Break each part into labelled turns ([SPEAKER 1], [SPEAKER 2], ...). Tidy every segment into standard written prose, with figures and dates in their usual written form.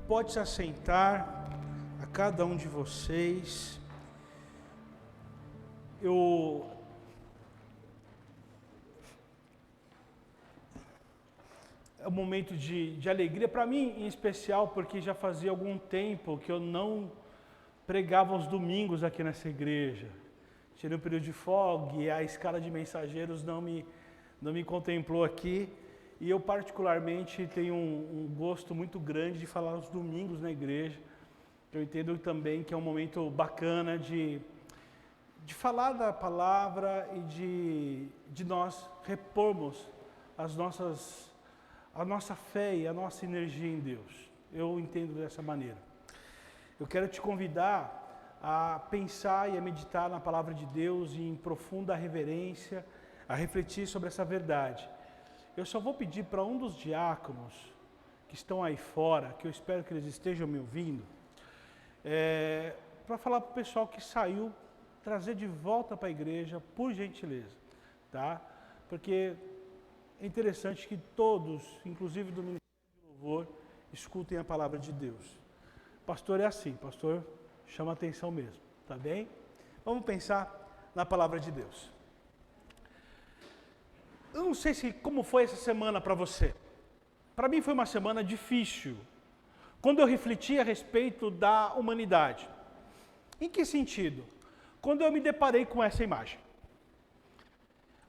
[SPEAKER 1] Pode se assentar, a cada um de vocês. É um momento de alegria, para mim em especial, porque já fazia algum tempo que eu não pregava aos domingos aqui nessa igreja. Tirei um período de folga e a escala de mensageiros não me contemplou aqui. E eu particularmente tenho um gosto muito grande de falar aos domingos na igreja. Eu entendo também que é um momento bacana de falar da palavra e de nós repormos a nossa fé e a nossa energia em Deus. Eu entendo dessa maneira. Eu quero te convidar a pensar e a meditar na palavra de Deus em profunda reverência, a refletir sobre essa verdade. Eu só vou pedir para um dos diáconos que estão aí fora, que eu espero que eles estejam me ouvindo, para falar para o pessoal que saiu, trazer de volta para a igreja, por gentileza, tá? Porque é interessante que todos, inclusive do Ministério de Louvor, escutem a palavra de Deus. Pastor é assim, pastor chama atenção mesmo, tá bem? Vamos pensar na palavra de Deus. Eu não sei como foi essa semana para você. Para mim foi uma semana difícil, quando eu refleti a respeito da humanidade. Em que sentido? Quando eu me deparei com essa imagem.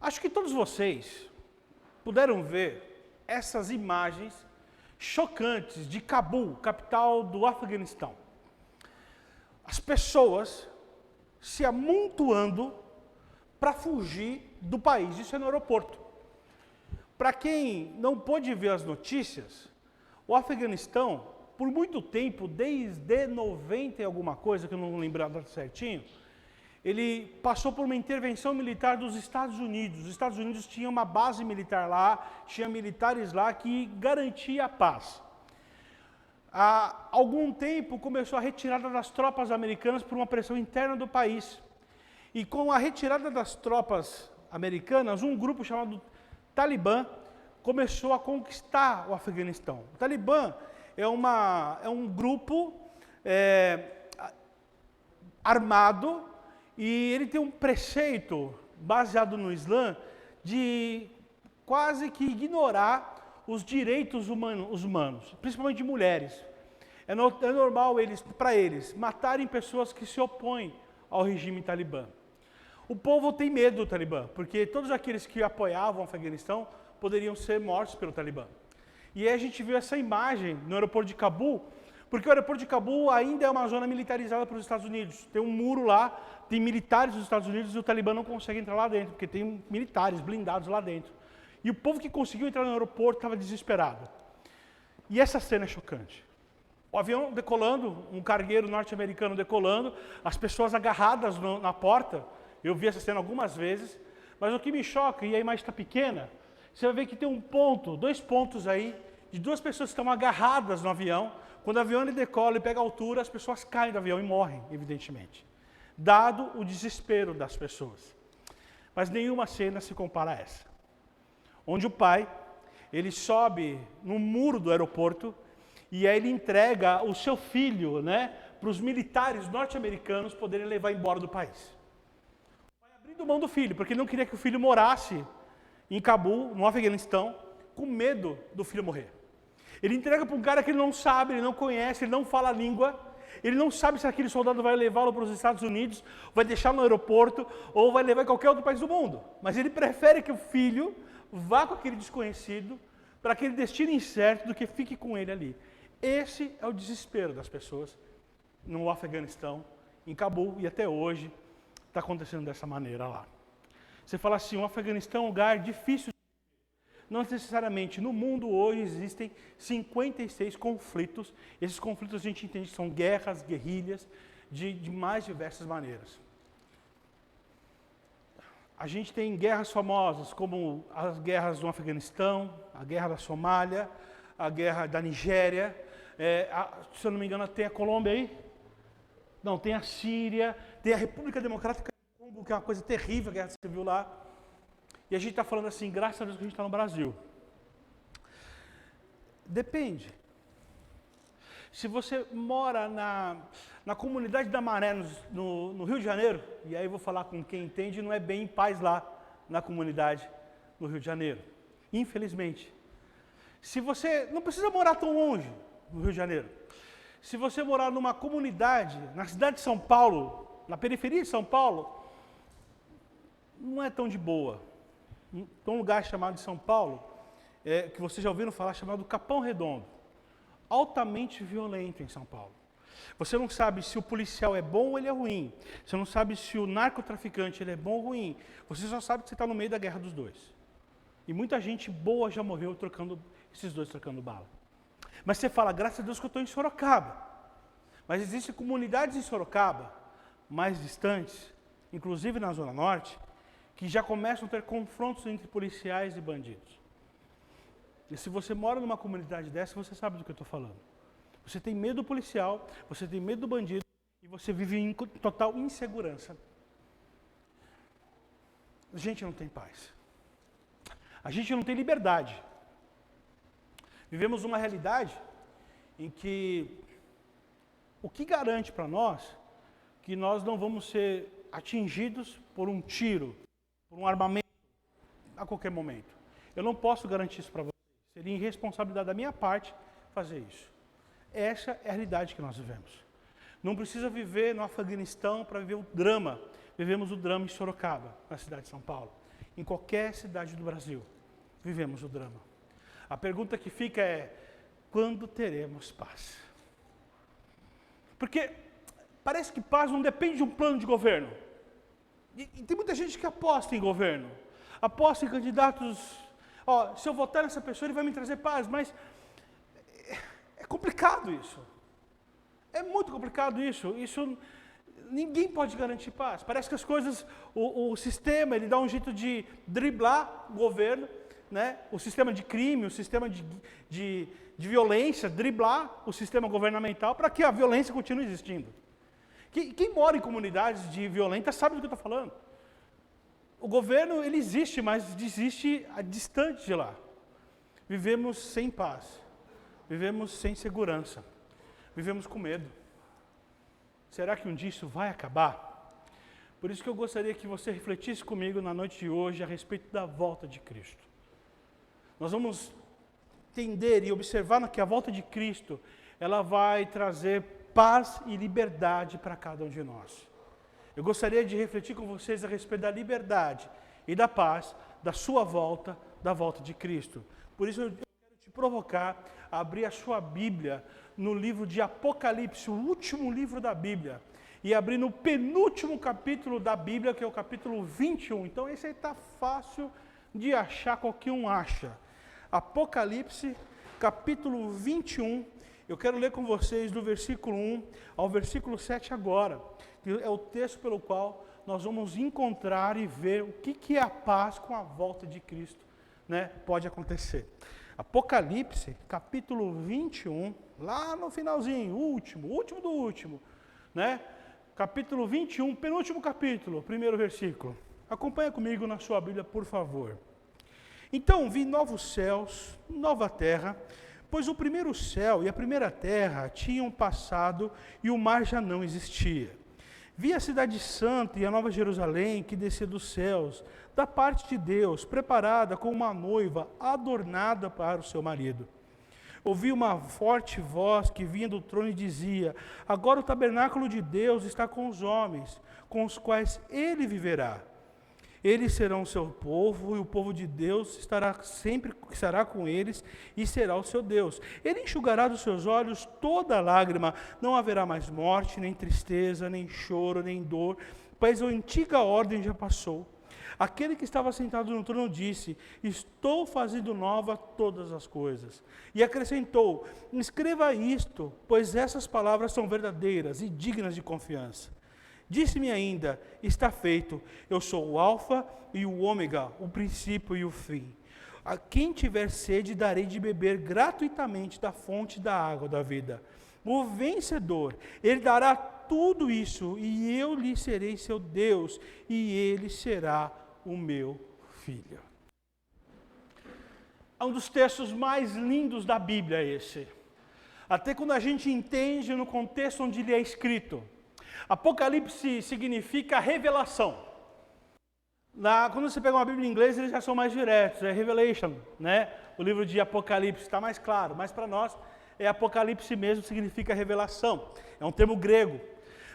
[SPEAKER 1] Acho que todos vocês puderam ver essas imagens chocantes de Cabul, capital do Afeganistão. As pessoas se amontoando para fugir do país, isso é no aeroporto. Para quem não pôde ver as notícias, o Afeganistão, por muito tempo, desde 90 e alguma coisa, que eu não lembrava certinho, ele passou por uma intervenção militar dos Estados Unidos. Os Estados Unidos tinham uma base militar lá, tinha militares lá que garantia a paz. Há algum tempo começou a retirada das tropas americanas por uma pressão interna do país. E com a retirada das tropas americanas, um grupo chamado Talibã começou a conquistar o Afeganistão. O Talibã é um grupo armado e ele tem um preceito baseado no Islã de quase que ignorar os direitos humanos, principalmente de mulheres. É normal para eles matarem pessoas que se opõem ao regime talibã. O povo tem medo do Talibã, porque todos aqueles que apoiavam o Afeganistão poderiam ser mortos pelo Talibã. E aí a gente viu essa imagem no aeroporto de Cabul, porque o aeroporto de Cabul ainda é uma zona militarizada pelos Estados Unidos. Tem um muro lá, tem militares dos Estados Unidos e o Talibã não consegue entrar lá dentro, porque tem militares blindados lá dentro. E o povo que conseguiu entrar no aeroporto estava desesperado. E essa cena é chocante. O avião decolando, um cargueiro norte-americano decolando, as pessoas agarradas na porta. Eu vi essa cena algumas vezes, mas o que me choca, e a imagem está pequena, você vai ver que tem dois pontos aí, de duas pessoas que estão agarradas no avião. Quando o avião ele decola e pega altura, as pessoas caem do avião e morrem, evidentemente. Dado o desespero das pessoas. Mas nenhuma cena se compara a essa. Onde o pai, ele sobe no muro do aeroporto e aí ele entrega o seu filho, para os militares norte-americanos poderem levar embora do país. O pai abrindo mão do filho, porque ele não queria que o filho morasse em Cabul, no Afeganistão, com medo do filho morrer. Ele entrega para um cara que ele não sabe, ele não conhece, ele não fala a língua, ele não sabe se aquele soldado vai levá-lo para os Estados Unidos, vai deixar no aeroporto, ou vai levar em qualquer outro país do mundo. Mas ele prefere que o filho vá com aquele desconhecido, para aquele destino incerto, do que fique com ele ali. Esse é o desespero das pessoas no Afeganistão, em Cabul, e até hoje está acontecendo dessa maneira lá. Você fala assim, o Afeganistão é um lugar difícil. Não necessariamente. No mundo hoje existem 56 conflitos. Esses conflitos a gente entende que são guerras, guerrilhas, de mais diversas maneiras. A gente tem guerras famosas, como as guerras do Afeganistão, a guerra da Somália, a guerra da Nigéria. Se eu não me engano, tem a Colômbia aí? Não, tem a Síria, tem a República Democrática do Congo, que é uma coisa terrível, a guerra civil lá. E a gente está falando assim, graças a Deus que a gente está no Brasil. Depende. Se você mora na comunidade da Maré, no Rio de Janeiro, e aí eu vou falar com quem entende, não é bem em paz lá na comunidade no Rio de Janeiro, infelizmente. Se você não precisa morar tão longe no Rio de Janeiro, se você morar numa comunidade, na cidade de São Paulo, na periferia de São Paulo, não é tão de boa. Tem um lugar chamado de São Paulo, que vocês já ouviram falar, chamado Capão Redondo. Altamente violento em São Paulo. Você não sabe se o policial é bom ou ele é ruim. Você não sabe se o narcotraficante ele é bom ou ruim. Você só sabe que você está no meio da guerra dos dois. E muita gente boa já morreu esses dois trocando bala. Mas você fala, graças a Deus que eu estou em Sorocaba. Mas existem comunidades em Sorocaba, mais distantes, inclusive na Zona Norte, que já começam a ter confrontos entre policiais e bandidos. E se você mora numa comunidade dessa, você sabe do que eu estou falando. Você tem medo do policial, você tem medo do bandido e você vive em total insegurança. A gente não tem paz. A gente não tem liberdade. Vivemos uma realidade em que o que garante para nós que nós não vamos ser atingidos por um tiro, por um armamento a qualquer momento. Eu não posso garantir isso para você. Seria irresponsabilidade da minha parte fazer isso. Essa é a realidade que nós vivemos. Não precisa viver no Afeganistão para viver o drama. Vivemos o drama em Sorocaba, na cidade de São Paulo. Em qualquer cidade do Brasil, vivemos o drama. A pergunta que fica é, quando teremos paz? Porque parece que paz não depende de um plano de governo. E tem muita gente que aposta em governo. Aposta em candidatos... se eu votar nessa pessoa, ele vai me trazer paz, mas é complicado isso. É muito complicado isso. Ninguém pode garantir paz. Parece que as coisas, o sistema, ele dá um jeito de driblar o governo, né? O sistema de crime, o sistema de violência, driblar o sistema governamental para que a violência continue existindo. Quem mora em comunidades violentas sabe do que eu estou falando. O governo, ele existe, mas existe distante de lá. Vivemos sem paz. Vivemos sem segurança. Vivemos com medo. Será que um dia isso vai acabar? Por isso que eu gostaria que você refletisse comigo na noite de hoje a respeito da volta de Cristo. Nós vamos entender e observar que a volta de Cristo, ela vai trazer paz e liberdade para cada um de nós. Eu gostaria de refletir com vocês a respeito da liberdade e da paz, da sua volta, da volta de Cristo. Por isso eu quero te provocar a abrir a sua Bíblia no livro de Apocalipse, o último livro da Bíblia, e abrir no penúltimo capítulo da Bíblia, que é o capítulo 21. Então esse aí está fácil de achar, qualquer um acha. Apocalipse, capítulo 21, eu quero ler com vocês do versículo 1 ao versículo 7 agora. É o texto pelo qual nós vamos encontrar e ver o que é a paz com a volta de Cristo, né, pode acontecer. Apocalipse, capítulo 21, lá no finalzinho, último do último, né? Capítulo 21, penúltimo capítulo, primeiro versículo. Acompanha comigo na sua Bíblia, por favor. Então vi novos céus, nova terra, pois o primeiro céu e a primeira terra tinham passado e o mar já não existia. Vi a cidade santa e a nova Jerusalém que descia dos céus, da parte de Deus, preparada como uma noiva adornada para o seu marido. Ouvi uma forte voz que vinha do trono e dizia: agora o tabernáculo de Deus está com os homens, com os quais ele viverá. Eles serão o seu povo, e o povo de Deus estará com eles e será o seu Deus. Ele enxugará dos seus olhos toda lágrima, não haverá mais morte, nem tristeza, nem choro, nem dor, pois a antiga ordem já passou. Aquele que estava sentado no trono disse: estou fazendo nova todas as coisas. E acrescentou: escreva isto, pois essas palavras são verdadeiras e dignas de confiança. Disse-me ainda: está feito, eu sou o alfa e o ômega, o princípio e o fim. A quem tiver sede, darei de beber gratuitamente da fonte da água da vida. O vencedor, ele dará tudo isso, e eu lhe serei seu Deus, e ele será o meu filho. É um dos textos mais lindos da Bíblia esse. até quando a gente entende no contexto onde ele é escrito. Apocalipse significa revelação. Quando você pega uma Bíblia em inglês, eles já são mais diretos, é Revelation, né? O livro de Apocalipse está mais claro, mas para nós é Apocalipse mesmo, significa revelação. É um termo grego.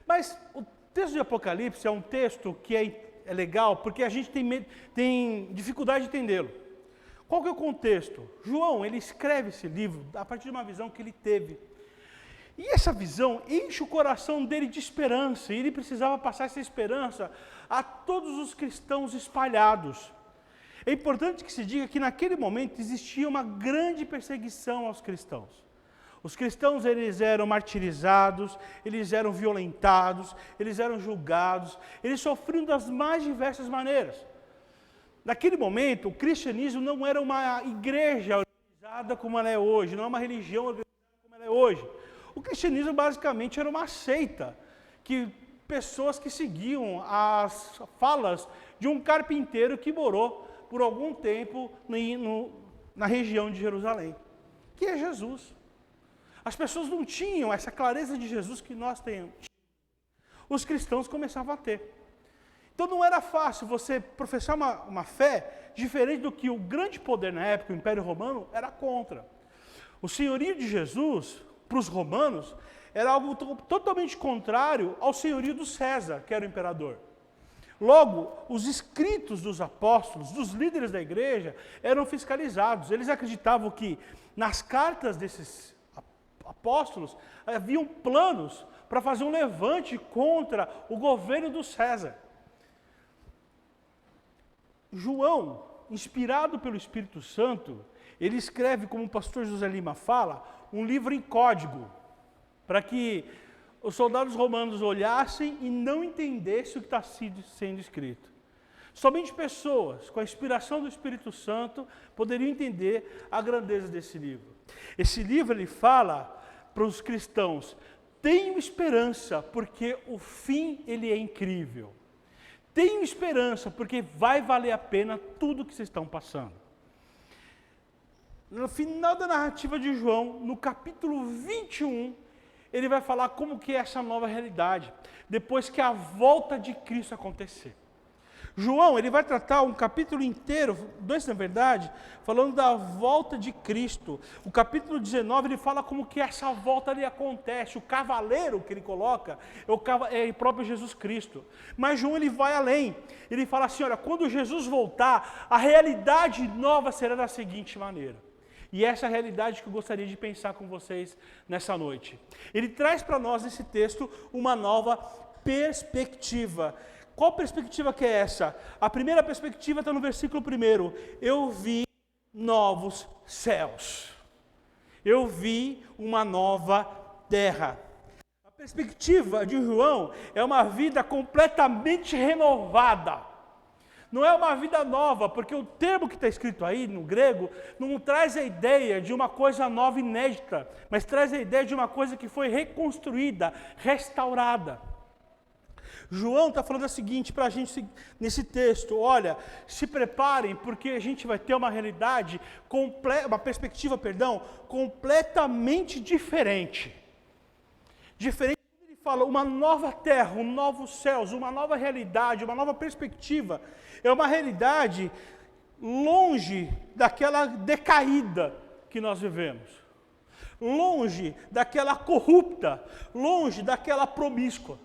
[SPEAKER 1] Mas o texto de Apocalipse é um texto que é legal porque a gente tem dificuldade de entendê-lo. Qual que é o contexto? João, ele escreve esse livro a partir de uma visão que ele teve. E essa visão enche o coração dele de esperança, e ele precisava passar essa esperança a todos os cristãos espalhados. É importante que se diga que naquele momento existia uma grande perseguição aos cristãos. Os cristãos, eles eram martirizados, eles eram violentados, eles eram julgados, eles sofriam das mais diversas maneiras. Naquele momento, o cristianismo não era uma igreja organizada como ela é hoje, não é uma religião organizada como ela é hoje. O cristianismo basicamente era uma seita, pessoas que seguiam as falas de um carpinteiro que morou por algum tempo na região de Jerusalém, que é Jesus. As pessoas não tinham essa clareza de Jesus que nós temos. Os cristãos começavam a ter. Então não era fácil você professar uma fé diferente do que o grande poder na época, o Império Romano, era contra. O senhorio de Jesus, para os romanos, era algo totalmente contrário ao senhorio do César, que era o imperador. Logo, os escritos dos apóstolos, dos líderes da igreja, eram fiscalizados. Eles acreditavam que nas cartas desses apóstolos haviam planos para fazer um levante contra o governo do César. João, inspirado pelo Espírito Santo, ele escreve, como o pastor José Lima fala, um livro em código, para que os soldados romanos olhassem e não entendessem o que está sendo escrito. Somente pessoas com a inspiração do Espírito Santo poderiam entender a grandeza desse livro. Esse livro, ele fala para os cristãos: tenham esperança, porque o fim ele é incrível. Tenham esperança, porque vai valer a pena tudo que vocês estão passando. No final da narrativa de João, no capítulo 21, ele vai falar como que é essa nova realidade, depois que a volta de Cristo acontecer. João, ele vai tratar um capítulo inteiro, 2 na verdade, falando da volta de Cristo. O capítulo 19, ele fala como que essa volta ali acontece. O cavaleiro que ele coloca é o próprio Jesus Cristo. Mas João, ele vai além. Ele fala assim, olha, quando Jesus voltar, a realidade nova será da seguinte maneira. E essa é a realidade que eu gostaria de pensar com vocês nessa noite. Ele traz para nós, nesse texto, uma nova perspectiva. Qual perspectiva que é essa? A primeira perspectiva está no versículo 1. Eu vi novos céus. Eu vi uma nova terra. A perspectiva de João é uma vida completamente renovada. Não é uma vida nova, porque o termo que está escrito aí no grego não traz a ideia de uma coisa nova e inédita, mas traz a ideia de uma coisa que foi reconstruída, restaurada. João está falando o seguinte para a gente nesse texto: olha, se preparem, porque a gente vai ter uma realidade, uma perspectiva, completamente diferente. Diferente, quando ele fala uma nova terra, um novo céus, uma nova realidade, uma nova perspectiva. É uma realidade longe daquela decaída que nós vivemos. Longe daquela corrupta, longe daquela promíscua.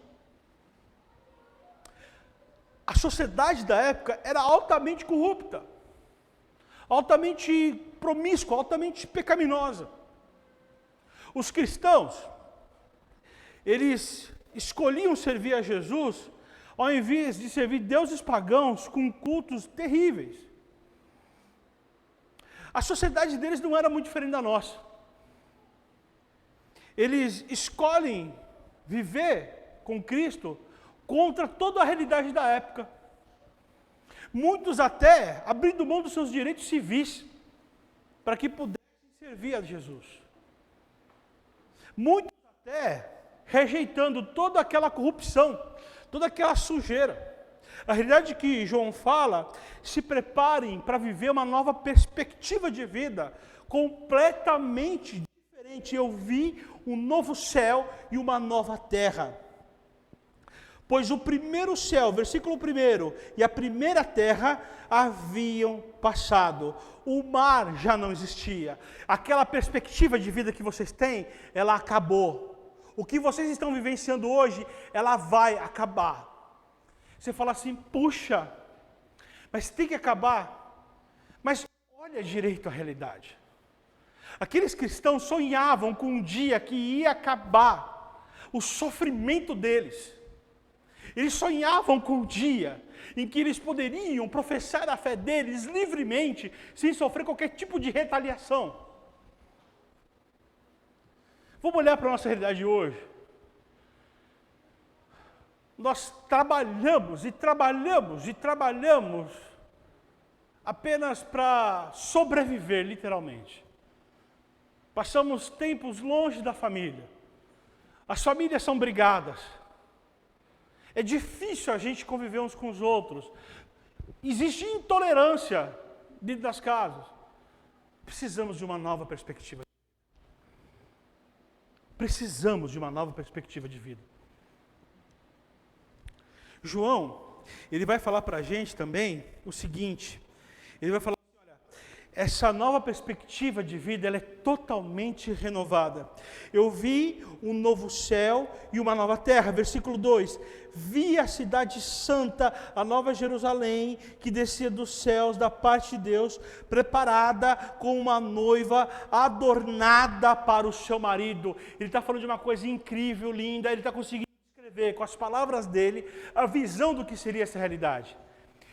[SPEAKER 1] A sociedade da época era altamente corrupta, altamente promíscua, altamente pecaminosa. Os cristãos, eles escolhiam servir a Jesus ao invés de servir deuses pagãos com cultos terríveis. A sociedade deles não era muito diferente da nossa. Eles escolhem viver com Cristo contra toda a realidade da época. Muitos até abrindo mão dos seus direitos civis para que pudessem servir a Jesus. Muitos até rejeitando toda aquela corrupção, toda aquela sujeira. A realidade que João fala: se preparem para viver uma nova perspectiva de vida completamente diferente repente eu vi um novo céu e uma nova terra. Pois o primeiro céu, versículo 1, e a primeira terra haviam passado. O mar já não existia. Aquela perspectiva de vida que vocês têm, ela acabou. O que vocês estão vivenciando hoje, ela vai acabar. Você fala assim, puxa, mas tem que acabar. Mas olha direito a realidade. Aqueles cristãos sonhavam com um dia que ia acabar o sofrimento deles. Eles sonhavam com o dia em que eles poderiam professar a fé deles livremente, sem sofrer qualquer tipo de retaliação. Vamos olhar para a nossa realidade hoje. Nós trabalhamos e trabalhamos e trabalhamos apenas para sobreviver, literalmente. Passamos tempos longe da família. As famílias são brigadas. É difícil a gente conviver uns com os outros. Existe intolerância dentro das casas. Precisamos de uma nova perspectiva. Precisamos de uma nova perspectiva de vida. João, ele vai falar para a gente também o seguinte. Ele vai falar assim, olha, essa nova perspectiva de vida, ela é totalmente renovada. Eu vi um novo céu e uma nova terra. Versículo 2. Vi a cidade santa, a nova Jerusalém, que descia dos céus da parte de Deus, preparada como uma noiva adornada para o seu marido. Ele está falando de uma coisa incrível, linda. Ele está conseguindo descrever com as palavras dele a visão do que seria essa realidade.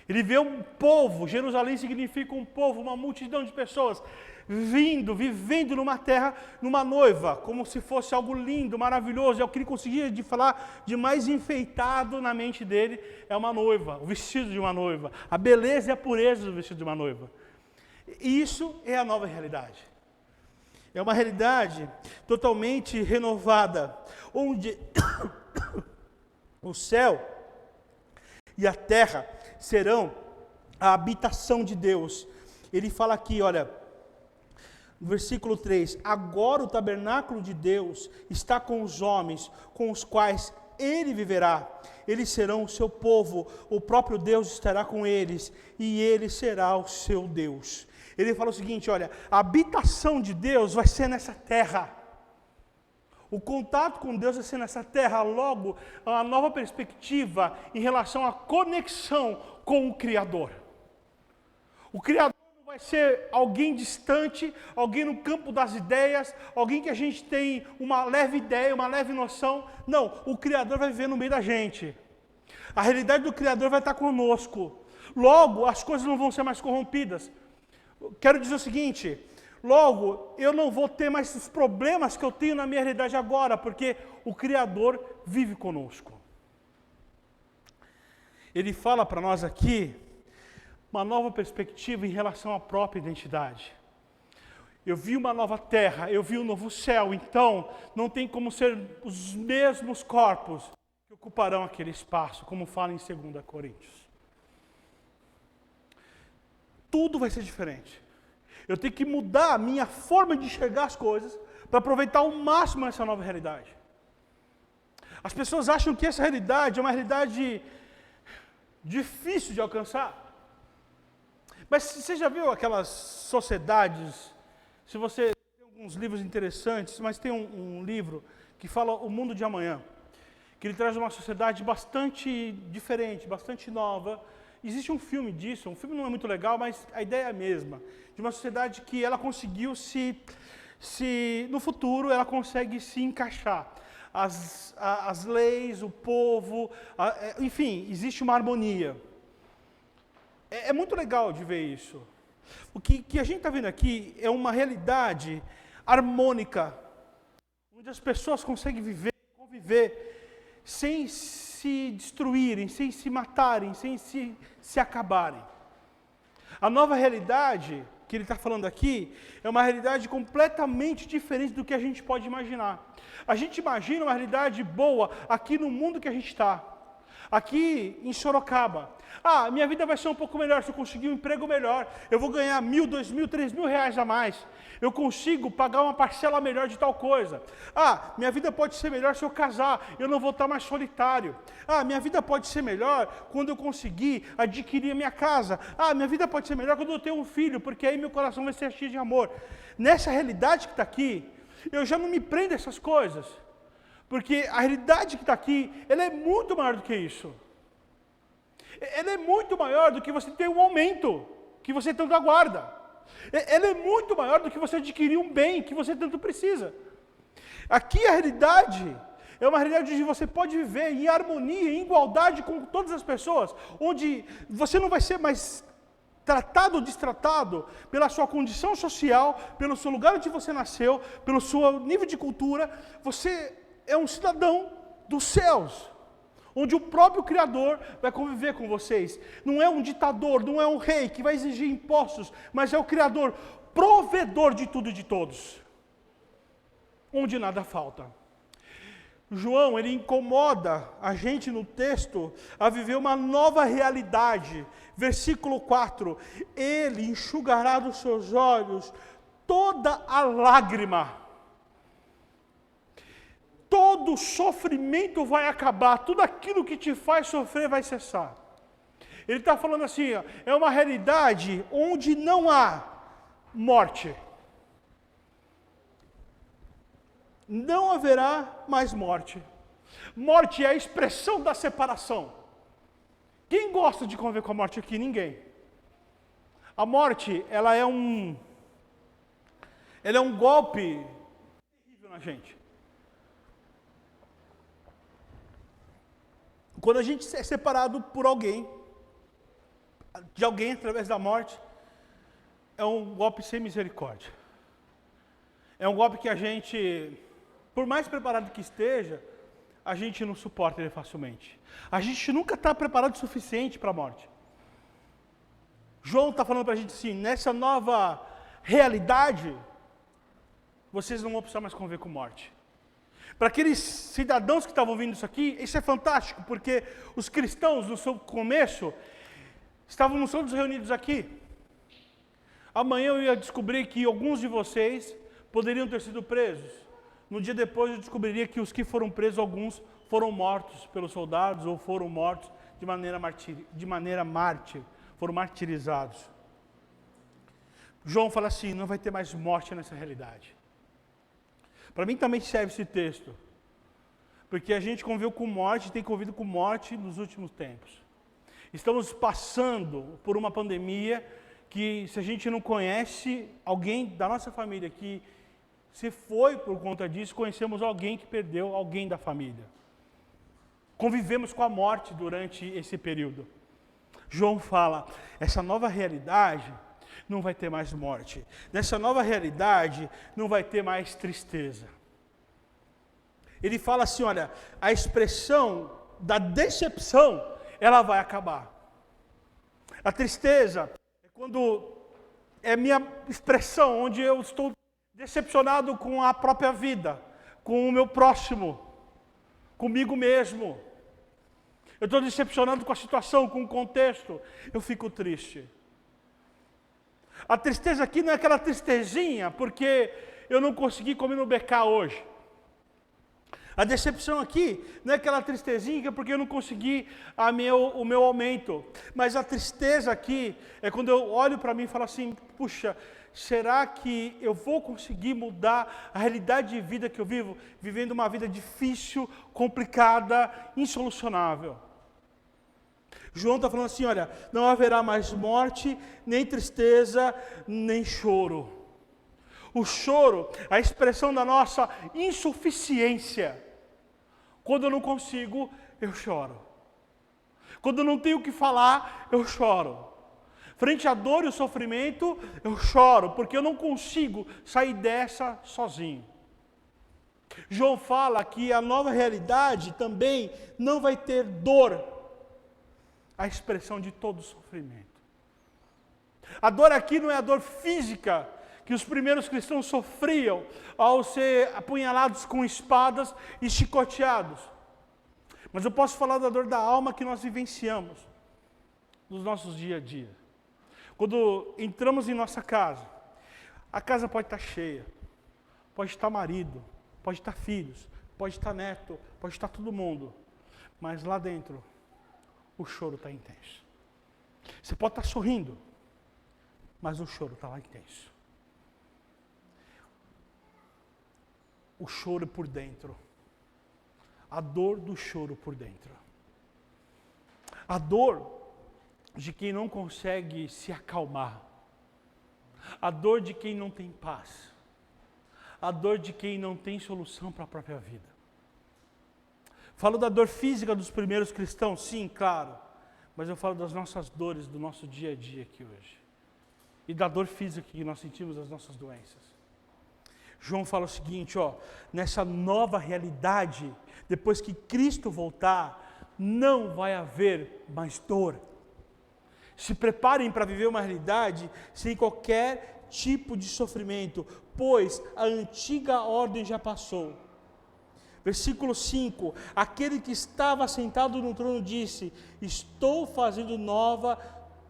[SPEAKER 1] Ele vê um povo, Jerusalém significa um povo, uma multidão de pessoas vindo, vivendo numa terra, numa noiva, como se fosse algo lindo, maravilhoso. É o que ele conseguia de falar de mais enfeitado na mente dele, é uma noiva, o vestido de uma noiva, a beleza e a pureza do vestido de uma noiva. E isso é a nova realidade. É uma realidade totalmente renovada, onde o céu e a terra serão a habitação de Deus. Ele fala aqui, olha, no versículo 3, agora o tabernáculo de Deus está com os homens, com os quais ele viverá. Eles serão o seu povo, o próprio Deus estará com eles, e ele será o seu Deus. Ele fala o seguinte, olha, a habitação de Deus vai ser nessa terra. O contato com Deus vai ser nessa terra, logo, uma nova perspectiva em relação à conexão com o Criador. O Criador não vai ser alguém distante, alguém no campo das ideias, alguém que a gente tem uma leve ideia, uma leve noção. Não, o Criador vai viver no meio da gente. A realidade do Criador vai estar conosco. Logo, as coisas não vão ser mais corrompidas. Quero dizer o seguinte, logo, eu não vou ter mais os problemas que eu tenho na minha realidade agora, porque o Criador vive conosco. Ele fala para nós aqui uma nova perspectiva em relação à própria identidade. Eu vi uma nova terra, eu vi um novo céu, então não tem como ser os mesmos corpos que ocuparão aquele espaço, como fala em 2 Coríntios. Tudo vai ser diferente. Eu tenho que mudar a minha forma de enxergar as coisas para aproveitar ao máximo essa nova realidade. As pessoas acham que essa realidade é uma realidade difícil de alcançar. Mas você já viu aquelas sociedades, se você tem alguns livros interessantes, mas tem um livro que fala O Mundo de Amanhã, que ele traz uma sociedade bastante diferente, bastante nova. Existe um filme disso, um filme não é muito legal, mas a ideia é a mesma, de uma sociedade que ela conseguiu no futuro, ela consegue se encaixar. As leis, o povo, enfim, existe uma harmonia. É muito legal de ver isso. O que a gente está vendo aqui é uma realidade harmônica, onde as pessoas conseguem conviver, sem se destruírem, sem se matarem, sem se acabarem. A nova realidade que ele está falando aqui é uma realidade completamente diferente do que a gente pode imaginar. A gente imagina uma realidade boa aqui no mundo que a gente está. Aqui em Sorocaba, minha vida vai ser um pouco melhor se eu conseguir um emprego melhor. Eu vou ganhar 1.000, 2.000, 3.000 reais a mais. Eu consigo pagar uma parcela melhor de tal coisa. Minha vida pode ser melhor se eu casar. Eu não vou estar mais solitário. Minha vida pode ser melhor quando eu conseguir adquirir a minha casa. Minha vida pode ser melhor quando eu tenho um filho, porque aí meu coração vai ser cheio de amor. Nessa realidade que está aqui, eu já não me prendo a essas coisas. Porque a realidade que está aqui, ela é muito maior do que isso. Ela é muito maior do que você ter um aumento, que você tanto aguarda. Ela é muito maior do que você adquirir um bem que você tanto precisa. Aqui a realidade é uma realidade onde você pode viver em harmonia, em igualdade com todas as pessoas, onde você não vai ser mais tratado ou destratado pela sua condição social, pelo seu lugar onde você nasceu, pelo seu nível de cultura. Você é um cidadão dos céus, onde o próprio Criador vai conviver com vocês. Não é um ditador, não é um rei que vai exigir impostos, mas é o Criador, provedor de tudo e de todos, onde nada falta. João, ele incomoda a gente no texto a viver uma nova realidade. Versículo 4, ele enxugará dos seus olhos toda a lágrima. Todo sofrimento vai acabar, tudo aquilo que te faz sofrer vai cessar. Ele está falando assim, é uma realidade onde não há morte. Não haverá mais morte. Morte é a expressão da separação. Quem gosta de conviver com a morte aqui? Ninguém. A morte, ela é um golpe terrível na gente. Quando a gente é separado por alguém, de alguém através da morte, é um golpe sem misericórdia. É um golpe que a gente, por mais preparado que esteja, a gente não suporta ele facilmente. A gente nunca está preparado o suficiente para a morte. João está falando para a gente assim, nessa nova realidade, vocês não vão precisar mais conviver com morte. Para aqueles cidadãos que estavam ouvindo isso aqui, isso é fantástico, porque os cristãos, no seu começo, estavam todos reunidos aqui. Amanhã eu ia descobrir que alguns de vocês poderiam ter sido presos. No dia depois eu descobriria que os que foram presos, alguns foram mortos pelos soldados ou foram mortos de maneira mártir, foram martirizados. João fala assim, não vai ter mais morte nessa realidade. Para mim também serve esse texto, porque a gente conviveu com morte, tem convivido com morte nos últimos tempos. Estamos passando por uma pandemia que, se a gente não conhece alguém da nossa família que se foi por conta disso, conhecemos alguém que perdeu alguém da família. Convivemos com a morte durante esse período. João fala, essa nova realidade não vai ter mais morte. Nessa nova realidade não vai ter mais tristeza. Ele fala assim, olha, a expressão da decepção, ela vai acabar. A tristeza é quando é minha expressão, onde eu estou decepcionado com a própria vida, com o meu próximo, comigo mesmo. Eu estou decepcionado com a situação, com o contexto. Eu fico triste. A tristeza aqui não é aquela tristezinha, porque eu não consegui comer no BK hoje. A decepção aqui não é aquela tristezinha que é porque eu não consegui o meu aumento. Mas a tristeza aqui é quando eu olho para mim e falo assim, puxa, será que eu vou conseguir mudar a realidade de vida que eu vivo? Vivendo uma vida difícil, complicada, insolucionável. João está falando assim, olha, não haverá mais morte, nem tristeza, nem choro. O choro, a expressão da nossa insuficiência. Quando eu não consigo, eu choro. Quando eu não tenho o que falar, eu choro. Frente à dor e ao sofrimento, eu choro, porque eu não consigo sair dessa sozinho. João fala que a nova realidade também não vai ter dor, a expressão de todo sofrimento. A dor aqui não é a dor física que os primeiros cristãos sofriam ao ser apunhalados com espadas e chicoteados. Mas eu posso falar da dor da alma que nós vivenciamos nos nossos dia a dia. Quando entramos em nossa casa, a casa pode estar cheia, pode estar marido, pode estar filhos, pode estar neto, pode estar todo mundo. Mas lá dentro, o choro está intenso. Você pode estar sorrindo, mas o choro está lá intenso. O choro por dentro. A dor do choro por dentro. A dor de quem não consegue se acalmar. A dor de quem não tem paz. A dor de quem não tem solução para a própria vida. Falo da dor física dos primeiros cristãos, sim, claro. Mas eu falo das nossas dores, do nosso dia a dia aqui hoje. E da dor física que nós sentimos das nossas doenças. João fala o seguinte, nessa nova realidade, depois que Cristo voltar, não vai haver mais dor. Se preparem para viver uma realidade sem qualquer tipo de sofrimento, pois a antiga ordem já passou. Versículo 5, aquele que estava sentado no trono disse, estou fazendo nova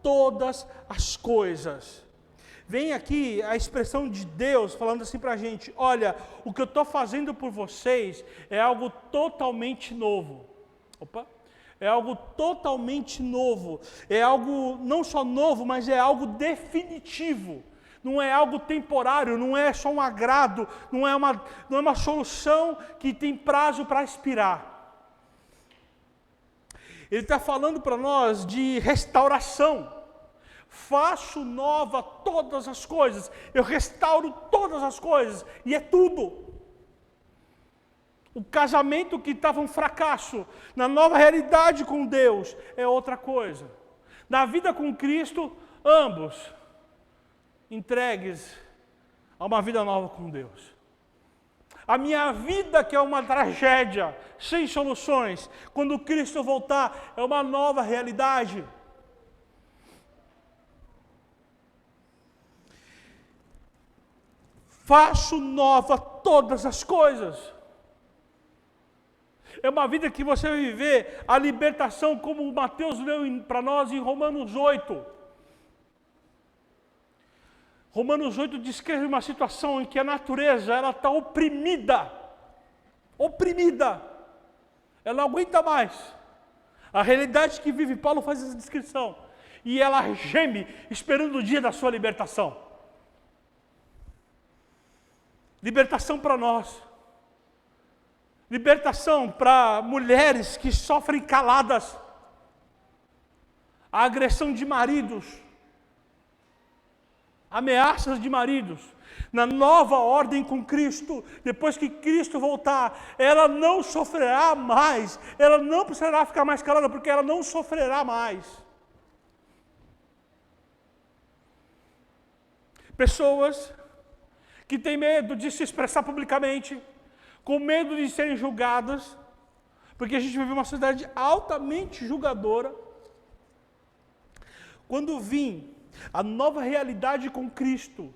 [SPEAKER 1] todas as coisas. Vem aqui a expressão de Deus falando assim para a gente, olha, o que eu estou fazendo por vocês é algo totalmente novo. É algo totalmente novo, é algo não só novo, mas é algo definitivo. Não é algo temporário, não é só um agrado, não é uma solução que tem prazo para expirar. Ele está falando para nós de restauração. Faço nova todas as coisas, eu restauro todas as coisas, e é tudo. O casamento que estava um fracasso, na nova realidade com Deus, é outra coisa. Na vida com Cristo, ambos entregues a uma vida nova com Deus. A minha vida, que é uma tragédia, sem soluções, quando Cristo voltar, é uma nova realidade. Faço nova todas as coisas. É uma vida que você vai viver a libertação, como Mateus leu para nós em Romanos 8. Romanos 8 descreve uma situação em que a natureza ela está oprimida. Ela não aguenta mais. A realidade que vive, Paulo faz essa descrição. E ela geme, esperando o dia da sua libertação. Libertação para nós. Libertação para mulheres que sofrem caladas. A agressão de maridos. Ameaças de maridos. Na nova ordem com Cristo, depois que Cristo voltar, ela não sofrerá mais. Ela não precisará ficar mais calada, porque ela não sofrerá mais. Pessoas que têm medo de se expressar publicamente, com medo de serem julgadas, porque a gente vive uma sociedade altamente julgadora. Quando vir a nova realidade com Cristo,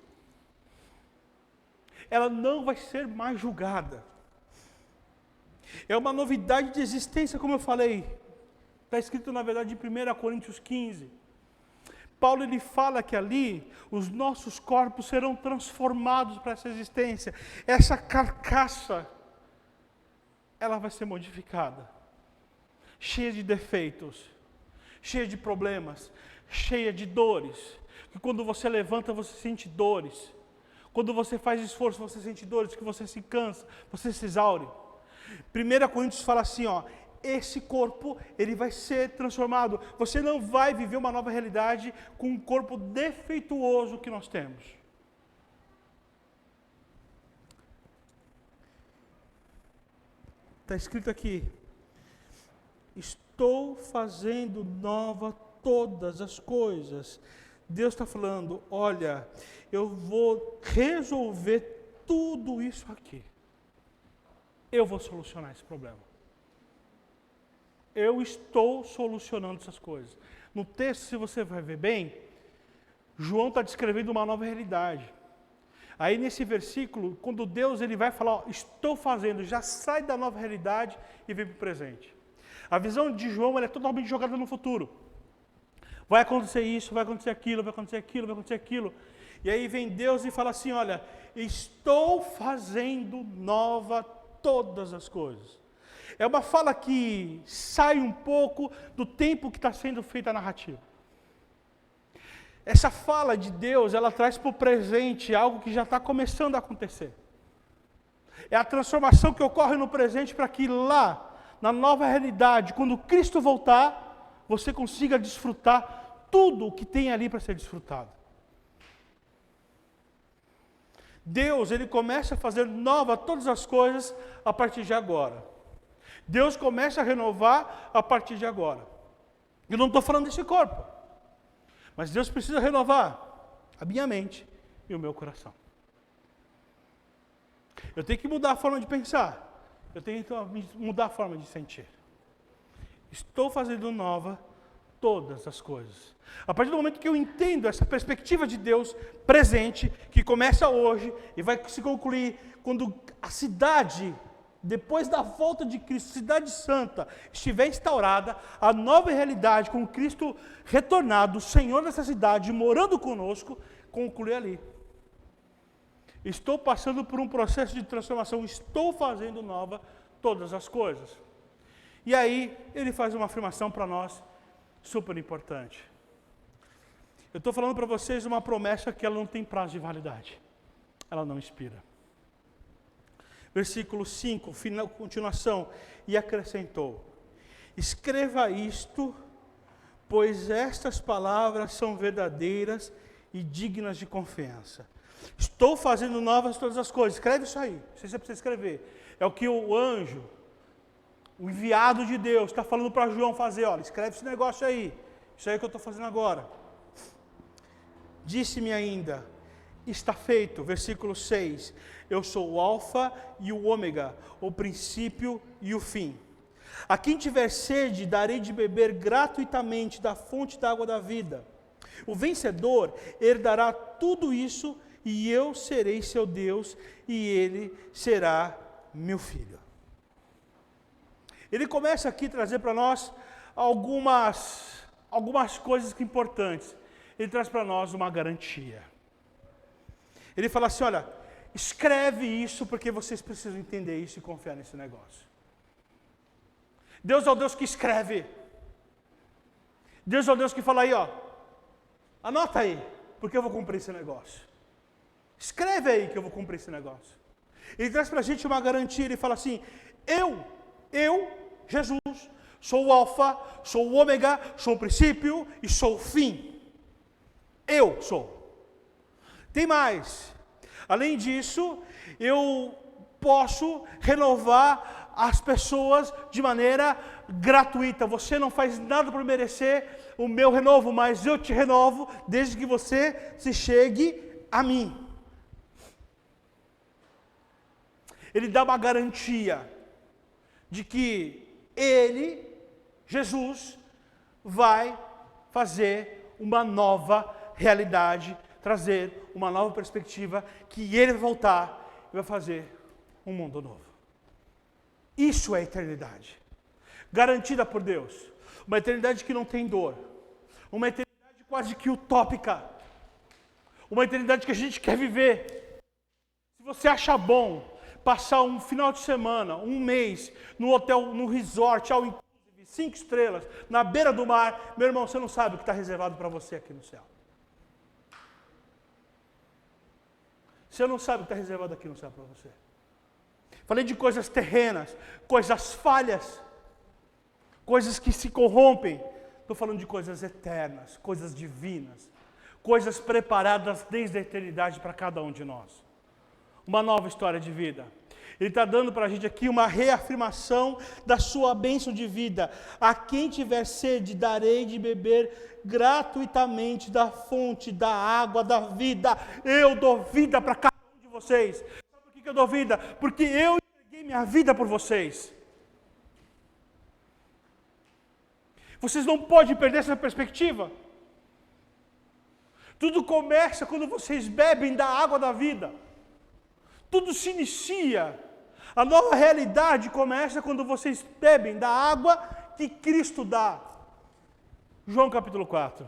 [SPEAKER 1] ela não vai ser mais julgada. É uma novidade de existência, como eu falei. Está escrito, na verdade, em 1 Coríntios 15. Paulo ele fala que ali os nossos corpos serão transformados para essa existência. Essa carcaça, ela vai ser modificada. Cheia de defeitos, cheia de problemas, cheia de dores. Que quando você levanta, você sente dores. Quando você faz esforço, você sente dores, que você se cansa, você se exaure. 1 Coríntios fala assim, esse corpo, ele vai ser transformado. Você não vai viver uma nova realidade com um corpo defeituoso que nós temos. Está escrito aqui, estou fazendo nova todas as coisas. Deus está falando, olha, eu vou resolver tudo isso aqui. Eu vou solucionar esse problema. Eu estou solucionando essas coisas. No texto, se você vai ver bem, João está descrevendo uma nova realidade. Aí nesse versículo, quando Deus ele vai falar, estou fazendo, já sai da nova realidade e vem para o presente. A visão de João ela é totalmente jogada no futuro. Vai acontecer isso, vai acontecer aquilo, vai acontecer aquilo, vai acontecer aquilo. E aí vem Deus e fala assim, olha, estou fazendo nova todas as coisas. É uma fala que sai um pouco do tempo que está sendo feita a narrativa. Essa fala de Deus, ela traz para o presente algo que já está começando a acontecer. É a transformação que ocorre no presente para que lá, na nova realidade, quando Cristo voltar, você consiga desfrutar tudo o que tem ali para ser desfrutado. Deus, Ele começa a fazer nova todas as coisas a partir de agora. Deus começa a renovar a partir de agora. Eu não estou falando desse corpo, mas Deus precisa renovar a minha mente e o meu coração. Eu tenho que mudar a forma de pensar. Eu tenho que mudar a forma de sentir. Estou fazendo nova todas as coisas. A partir do momento que eu entendo essa perspectiva de Deus presente, que começa hoje e vai se concluir quando a cidade, depois da volta de Cristo, cidade santa, estiver instaurada, a nova realidade com Cristo retornado, o Senhor dessa cidade, morando conosco, conclui ali. Estou passando por um processo de transformação, estou fazendo nova todas as coisas. E aí, ele faz uma afirmação para nós, super importante. Eu estou falando para vocês uma promessa que ela não tem prazo de validade. Ela não expira. Versículo 5, final, continuação. E acrescentou: escreva isto, pois estas palavras são verdadeiras e dignas de confiança. Estou fazendo novas todas as coisas. Escreve isso aí. Não sei se você precisa escrever. É o que o anjo, o enviado de Deus, está falando para João fazer. Olha, escreve esse negócio aí. Isso aí que eu estou fazendo agora. Disse-me ainda, está feito, versículo 6, eu sou o alfa e o ômega, o princípio e o fim. A quem tiver sede, darei de beber gratuitamente da fonte da água da vida. O vencedor herdará tudo isso, e eu serei seu Deus, e ele será meu filho. Ele começa aqui a trazer para nós algumas coisas importantes. Ele traz para nós uma garantia. Ele fala assim, olha, escreve isso porque vocês precisam entender isso e confiar nesse negócio. Deus é o Deus que escreve. Deus é o Deus que fala aí, ó, anota aí, porque eu vou cumprir esse negócio. Escreve aí que eu vou cumprir esse negócio. Ele traz para a gente uma garantia, ele fala assim, eu, Jesus, sou o alfa, sou o ômega, sou o princípio e sou o fim. Eu sou. Tem mais. Além disso, eu posso renovar as pessoas de maneira gratuita. Você não faz nada para merecer o meu renovo, mas eu te renovo desde que você se chegue a mim. Ele dá uma garantia de que Ele, Jesus, vai fazer uma nova realidade, trazer uma nova perspectiva, que Ele vai voltar e vai fazer um mundo novo. Isso é eternidade, garantida por Deus, uma eternidade que não tem dor, uma eternidade quase que utópica, uma eternidade que a gente quer viver. Se você acha bom passar um final de semana, um mês, no hotel, no resort, all inclusive, 5 estrelas, na beira do mar, meu irmão, você não sabe o que está reservado para você aqui no céu. Você não sabe o que está reservado aqui no céu para você. Falei de coisas terrenas, coisas falhas, coisas que se corrompem. Estou falando de coisas eternas, coisas divinas, coisas preparadas desde a eternidade para cada um de nós. Uma nova história de vida. Ele está dando para a gente aqui uma reafirmação da sua bênção de vida. A quem tiver sede, darei de beber gratuitamente da fonte da água da vida. Eu dou vida para cada um de vocês. Sabe por que eu dou vida? Porque eu entreguei minha vida por vocês. Vocês não podem perder essa perspectiva. Tudo começa quando vocês bebem da água da vida. Tudo se inicia. A nova realidade começa quando vocês bebem da água que Cristo dá. João capítulo 4.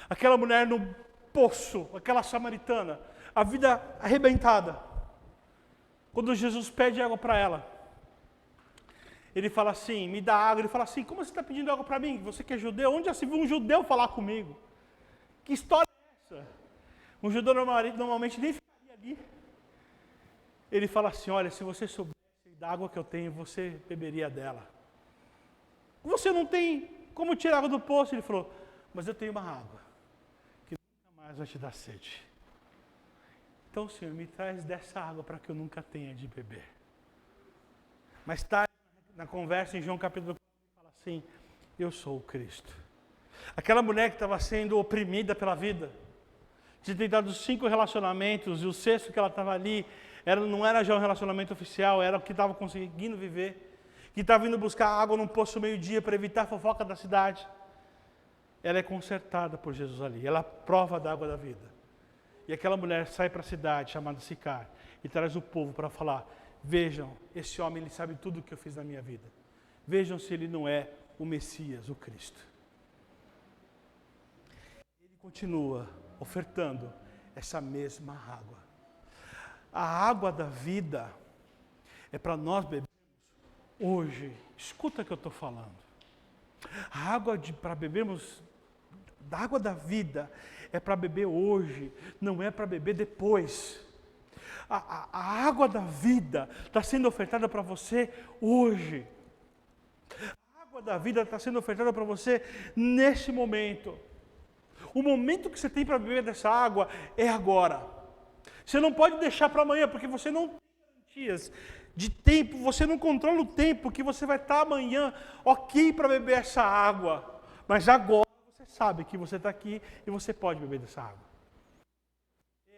[SPEAKER 1] Aquela mulher no poço, aquela samaritana, a vida arrebentada. Quando Jesus pede água para ela, ele fala assim, me dá água. Ele fala assim, como você está pedindo água para mim? Você que é judeu, onde já se viu um judeu falar comigo? Que história é essa? Um judeu normalmente nem ficaria ali. Ele fala assim, olha, se você soubesse da água que eu tenho, você beberia dela. Você não tem como tirar água do poço. Ele falou, mas eu tenho uma água que nunca mais vai te dar sede. Então, Senhor, me traz dessa água para que eu nunca tenha de beber. Mais tarde, na conversa em João capítulo 4, ele fala assim, eu sou o Cristo. Aquela mulher que estava sendo oprimida pela vida, tinha tentado 5 relacionamentos, e o 6º que ela estava ali, não era já um relacionamento oficial, era o que estava conseguindo viver, que estava indo buscar água num poço meio-dia para evitar a fofoca da cidade. Ela é consertada por Jesus ali, ela prova da água da vida. E aquela mulher sai para a cidade, chamada Sicar, e traz o povo para falar, vejam, esse homem ele sabe tudo o que eu fiz na minha vida. Vejam se ele não é o Messias, o Cristo. Ele continua ofertando essa mesma água. A água da vida é para nós bebermos hoje. Escuta o que eu estou falando. A água para bebermos, da água da vida, é para beber hoje, não é para beber depois. A água da vida está sendo ofertada para você hoje. A água da vida está sendo ofertada para você nesse momento. O momento que você tem para beber dessa água é agora. Você não pode deixar para amanhã, porque você não tem garantias de tempo, você não controla o tempo que você vai estar amanhã ok para beber essa água. Mas agora você sabe que você está aqui e você pode beber dessa água.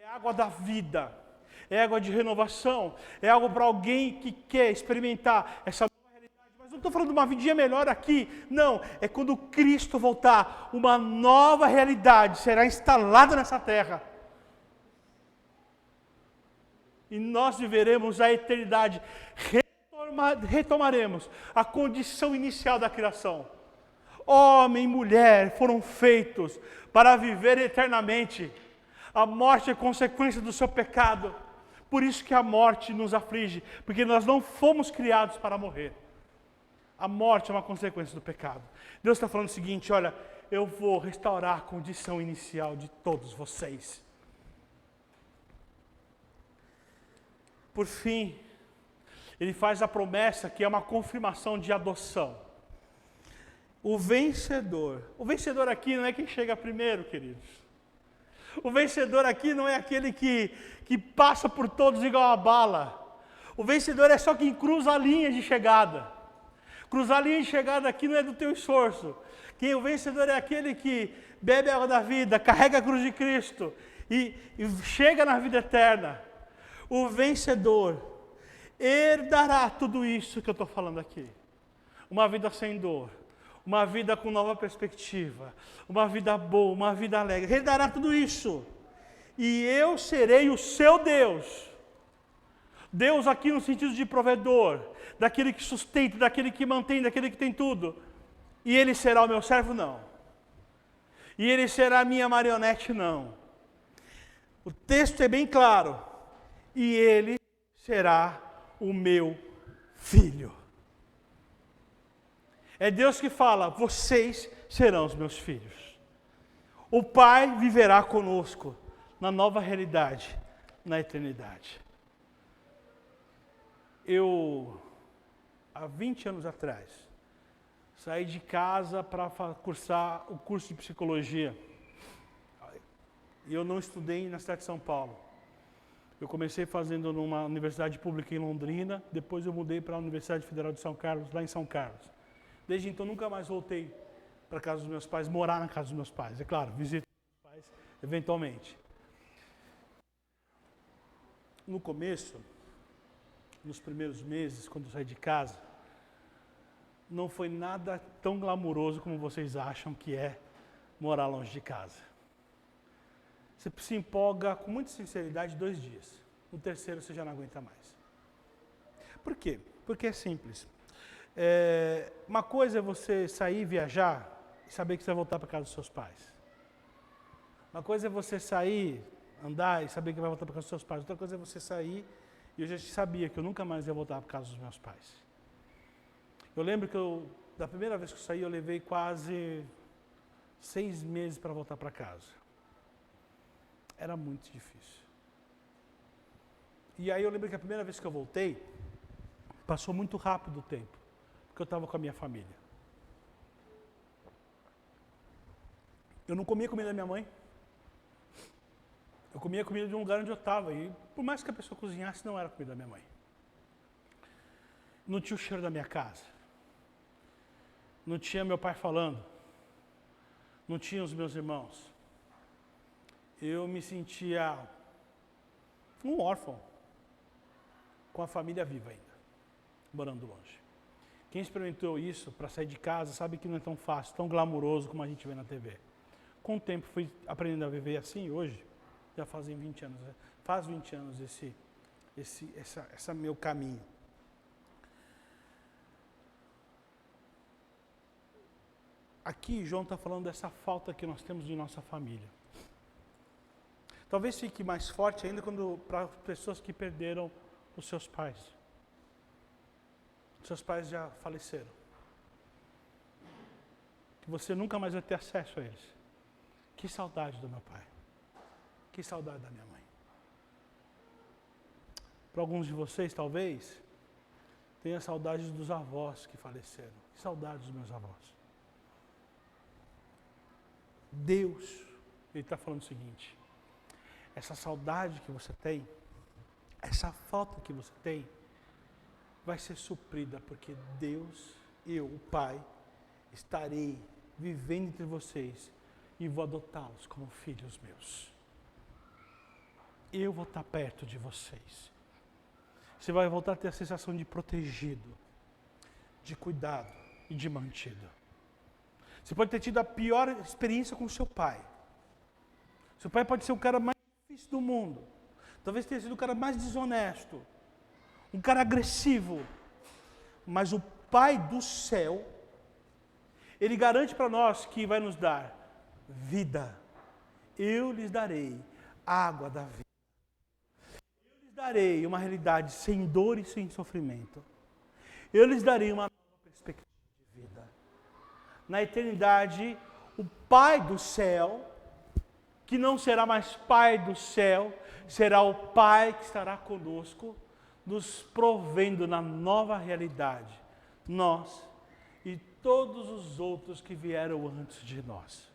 [SPEAKER 1] É água da vida, é água de renovação, é água para alguém que quer experimentar essa nova realidade. Mas não estou falando de uma vidinha melhor aqui, não. É quando Cristo voltar, uma nova realidade será instalada nessa terra. E nós viveremos a eternidade, retomaremos a condição inicial da criação. Homem e mulher foram feitos para viver eternamente. A morte é consequência do seu pecado. Por isso que a morte nos aflige, porque nós não fomos criados para morrer. A morte é uma consequência do pecado. Deus está falando o seguinte, olha, eu vou restaurar a condição inicial de todos vocês. Por fim, ele faz a promessa que é uma confirmação de adoção. O vencedor aqui não é quem chega primeiro, queridos. O vencedor aqui não é aquele que passa por todos igual a bala. O vencedor é só quem cruza a linha de chegada. Cruzar a linha de chegada aqui não é do teu esforço. O vencedor é aquele que bebe a água da vida, carrega a cruz de Cristo e chega na vida eterna. O vencedor herdará tudo isso que eu estou falando aqui. Uma vida sem dor, uma vida com nova perspectiva, uma vida boa, uma vida alegre. Herdará tudo isso. E eu serei o seu Deus. Deus aqui no sentido de provedor, daquele que sustenta, daquele que mantém, daquele que tem tudo. E ele será o meu servo? Não. E ele será a minha marionete? Não. O texto é bem claro. E ele será o meu filho. É Deus que fala, vocês serão os meus filhos. O Pai viverá conosco na nova realidade, na eternidade. Eu, há 20 anos atrás, saí de casa para cursar o curso de psicologia. E eu não estudei na cidade de São Paulo. Eu comecei fazendo numa universidade pública em Londrina, depois eu mudei para a Universidade Federal de São Carlos, lá em São Carlos. Desde então nunca mais voltei para a casa dos meus pais, morar na casa dos meus pais. É claro, visito os pais eventualmente. No começo, nos primeiros meses, quando eu saí de casa, não foi nada tão glamuroso como vocês acham que é morar longe de casa. Você se empolga com muita sinceridade 2 dias. No terceiro você já não aguenta mais. Por quê? Porque é simples. Uma coisa é você sair e viajar e saber que você vai voltar para casa dos seus pais. Uma coisa é você sair, andar e saber que vai voltar para casa dos seus pais. Outra coisa é você sair e eu já sabia que eu nunca mais ia voltar para casa dos meus pais. Eu lembro que da primeira vez que eu saí, eu levei quase 6 meses para voltar para casa. Era muito difícil. E aí eu lembro que a primeira vez que eu voltei, passou muito rápido o tempo, porque eu estava com a minha família. Eu não comia comida da minha mãe. Eu comia comida de um lugar onde eu estava. E por mais que a pessoa cozinhasse, não era comida da minha mãe. Não tinha o cheiro da minha casa. Não tinha meu pai falando. Não tinha os meus irmãos. Eu me sentia um órfão, com a família viva ainda, morando longe. Quem experimentou isso para sair de casa sabe que não é tão fácil, tão glamuroso como a gente vê na TV. Com o tempo fui aprendendo a viver assim. Hoje já fazem 20 anos, faz 20 anos esse meu caminho. Aqui João está falando dessa falta que nós temos de nossa família. Talvez fique mais forte ainda para pessoas que perderam os seus pais. Seus pais já faleceram. Que você nunca mais vai ter acesso a eles. Que saudade do meu pai. Que saudade da minha mãe. Para alguns de vocês, talvez, tenha saudades dos avós que faleceram. Que saudade dos meus avós. Deus, Ele está falando o seguinte: essa saudade que você tem, essa falta que você tem, vai ser suprida, porque Deus, eu, o Pai, estarei vivendo entre vocês e vou adotá-los como filhos meus. Eu vou estar perto de vocês. Você vai voltar a ter a sensação de protegido, de cuidado e de mantido. Você pode ter tido a pior experiência com o seu pai. Seu pai pode ser o cara mais difícil do mundo. Talvez tenha sido o cara mais desonesto. Um cara agressivo. Mas o Pai do céu, Ele garante para nós que vai nos dar vida. Eu lhes darei água da vida. Eu lhes darei uma realidade sem dor e sem sofrimento. Eu lhes darei uma nova perspectiva de vida. Na eternidade, o Pai do céu, que não será mais Pai do céu, será o Pai que estará conosco, nos provendo na nova realidade, nós e todos os outros que vieram antes de nós.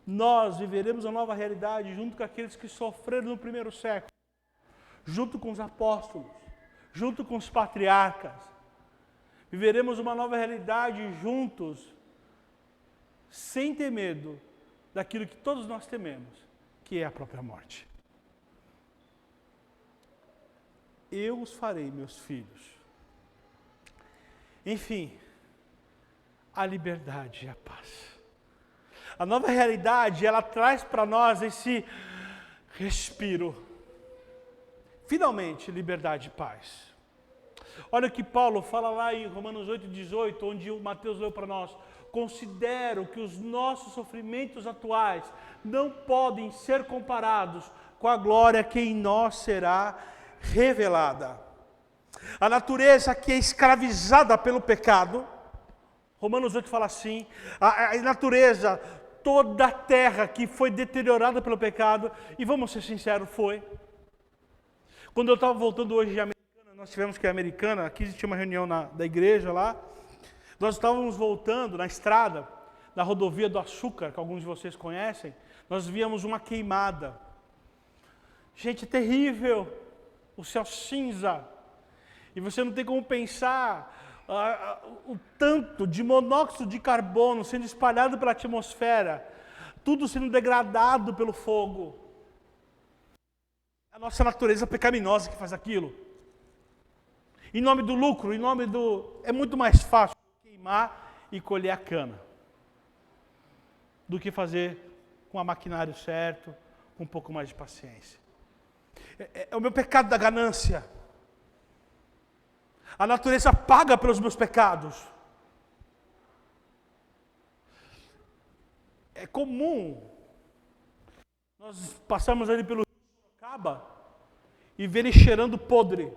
[SPEAKER 1] Nós viveremos a nova realidade junto com aqueles que sofreram no primeiro século, junto com os apóstolos, junto com os patriarcas. Viveremos uma nova realidade juntos, sem ter medo daquilo que todos nós tememos, que é a própria morte. Eu os farei meus filhos. Enfim, a liberdade e a paz. A nova realidade, ela traz para nós esse respiro. Finalmente, liberdade e paz. Olha o que Paulo fala lá em Romanos 8,18, onde o Mateus leu para nós. Considero que os nossos sofrimentos atuais não podem ser comparados com a glória que em nós será revelada. A natureza que é escravizada pelo pecado, Romanos 8 fala assim, a natureza, toda a terra que foi deteriorada pelo pecado, e vamos ser sinceros, foi. Quando eu estava voltando hoje de Americana, nós tivemos que ir a Americana, aqui tinha uma reunião da igreja lá, nós estávamos voltando na estrada, na rodovia do Açúcar, que alguns de vocês conhecem, nós víamos uma queimada. Gente, terrível, o céu cinza, e você não tem como pensar o tanto de monóxido de carbono sendo espalhado pela atmosfera, tudo sendo degradado pelo fogo. A nossa natureza pecaminosa que faz aquilo. Em nome do lucro, é muito mais fácil queimar e colher a cana do que fazer com o maquinário certo, com um pouco mais de paciência. É o meu pecado da ganância. A natureza paga pelos meus pecados. É comum nós passamos ali pelo Sorocaba e ver ele cheirando podre.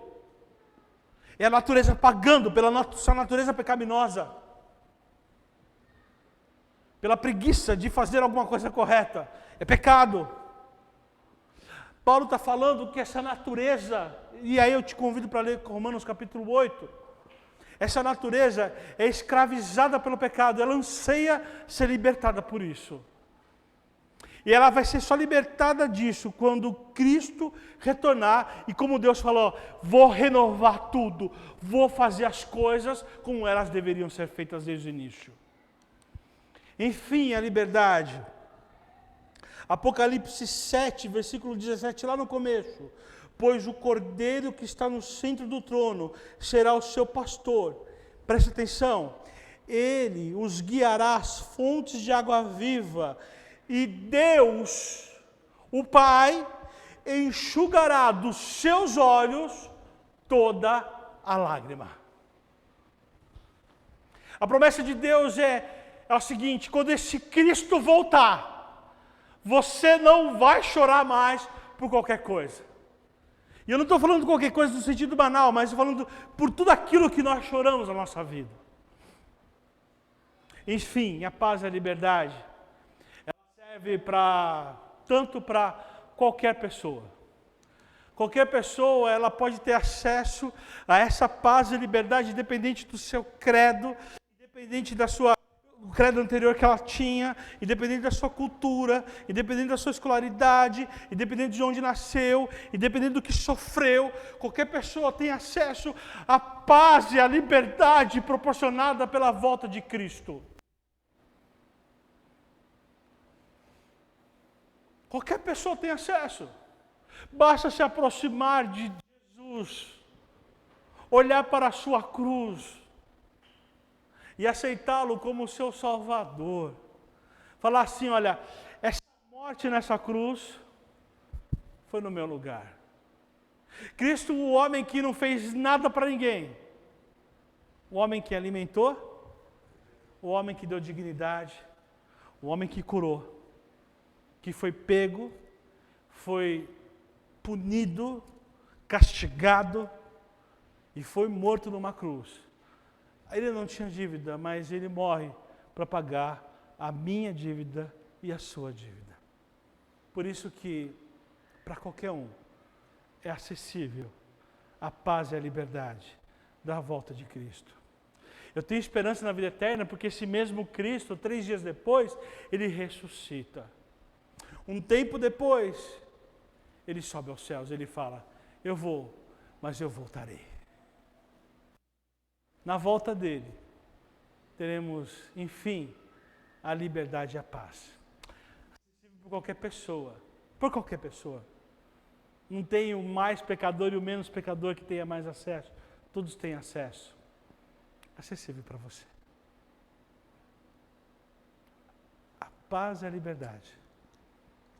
[SPEAKER 1] É a natureza pagando pela sua natureza pecaminosa. Pela preguiça de fazer alguma coisa correta. É pecado. Paulo está falando que essa natureza, e aí eu te convido para ler Romanos capítulo 8, essa natureza é escravizada pelo pecado, ela anseia ser libertada por isso. E ela vai ser só libertada disso quando Cristo retornar e como Deus falou, vou renovar tudo, vou fazer as coisas como elas deveriam ser feitas desde o início. Enfim, a liberdade. Apocalipse 7, versículo 17, lá no começo. Pois o Cordeiro que está no centro do trono será o seu pastor. Preste atenção. Ele os guiará às fontes de água viva. E Deus, o Pai, enxugará dos seus olhos toda a lágrima. A promessa de Deus é o seguinte: quando esse Cristo voltar, você não vai chorar mais por qualquer coisa. E eu não estou falando de qualquer coisa no sentido banal, mas estou falando por tudo aquilo que nós choramos na nossa vida. Enfim, a paz e a liberdade, ela serve tanto para qualquer pessoa. Qualquer pessoa, ela pode ter acesso a essa paz e liberdade, independente do seu credo, independente do credo anterior que ela tinha, independente da sua cultura, independente da sua escolaridade, independente de onde nasceu, independente do que sofreu, qualquer pessoa tem acesso à paz e à liberdade proporcionada pela volta de Cristo. Qualquer pessoa tem acesso. Basta se aproximar de Jesus, olhar para a sua cruz e aceitá-lo como seu Salvador. Falar assim, olha, essa morte nessa cruz foi no meu lugar. Cristo, o homem que não fez nada para ninguém, o homem que alimentou, o homem que deu dignidade, o homem que curou, que foi pego, foi punido, castigado e foi morto numa cruz. Ele não tinha dívida, mas ele morre para pagar a minha dívida e a sua dívida. Por isso que, para qualquer um, é acessível a paz e a liberdade da volta de Cristo. Eu tenho esperança na vida eterna porque esse mesmo Cristo, 3 dias depois, ele ressuscita. Um tempo depois, ele sobe aos céus, ele fala, eu vou, mas eu voltarei. Na volta dele, teremos, enfim, a liberdade e a paz. Acessível por qualquer pessoa. Não tem o mais pecador e o menos pecador que tenha mais acesso. Todos têm acesso. Acessível para você. A paz e a liberdade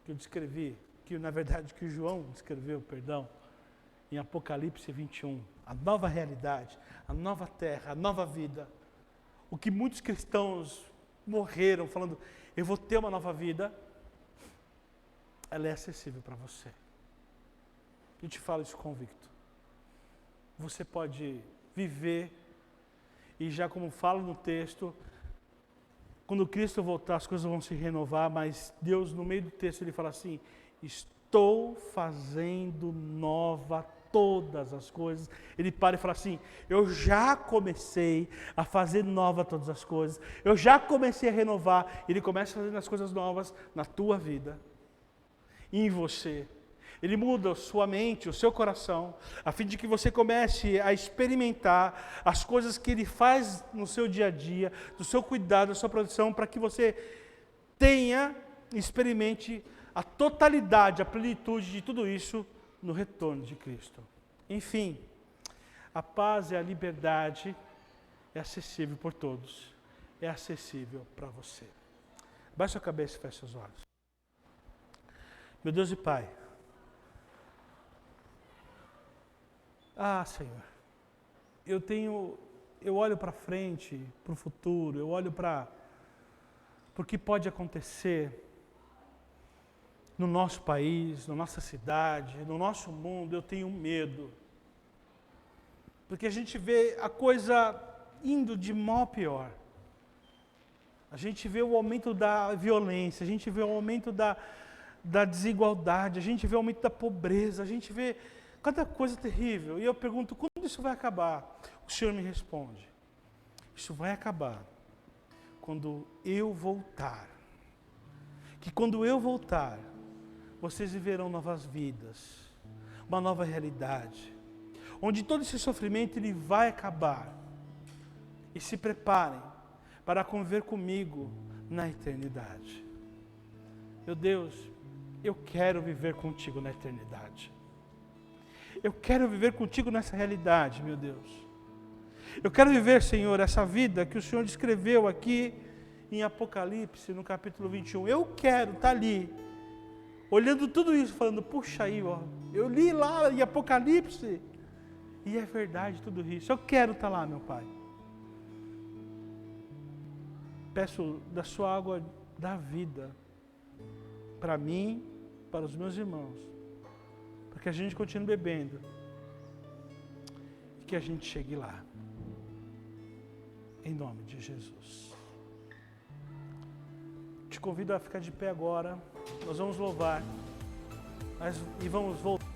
[SPEAKER 1] que eu descrevi, que na verdade que o João descreveu, em Apocalipse 21, a nova realidade, a nova terra, a nova vida. O que muitos cristãos morreram falando, eu vou ter uma nova vida, ela é acessível para você. Eu te falo isso convicto. Você pode viver, e já como falo no texto, quando Cristo voltar as coisas vão se renovar, mas Deus no meio do texto ele fala assim, estou fazendo nova todas as coisas. Ele para e fala assim, eu já comecei a fazer nova todas as coisas, eu já comecei a renovar. Ele começa fazendo as coisas novas na tua vida, em você. Ele muda a sua mente, o seu coração, a fim de que você comece a experimentar as coisas que Ele faz no seu dia a dia, do seu cuidado, da sua proteção, para que você experimente a totalidade, a plenitude de tudo isso no retorno de Cristo. Enfim, a paz e a liberdade é acessível por todos, é acessível para você. Baixe a cabeça e feche os olhos. Meu Deus e Pai, Senhor, eu olho para frente, para o futuro, eu olho para o que pode acontecer no nosso país, na nossa cidade, no nosso mundo. Eu tenho medo. Porque a gente vê a coisa indo de mal a pior. A gente vê o aumento da violência, a gente vê o aumento da desigualdade, a gente vê o aumento da pobreza, a gente vê cada coisa terrível. E eu pergunto, quando isso vai acabar? O Senhor me responde, isso vai acabar quando eu voltar. Que quando eu voltar, vocês viverão novas vidas, uma nova realidade, onde todo esse sofrimento ele vai acabar. E se preparem para conviver comigo na eternidade. Meu Deus, eu quero viver contigo na eternidade. Eu quero viver contigo nessa realidade, meu Deus. Eu quero viver, Senhor, essa vida que o Senhor descreveu aqui em Apocalipse, no capítulo 21. Eu quero estar ali, olhando tudo isso, falando, puxa aí, ó, eu li lá em Apocalipse, e é verdade tudo isso. Eu quero estar lá, meu Pai. Peço da sua água da vida, para mim, para os meus irmãos, para que a gente continue bebendo, e que a gente chegue lá. Em nome de Jesus. Te convido a ficar de pé agora. Nós vamos louvar e vamos voltar.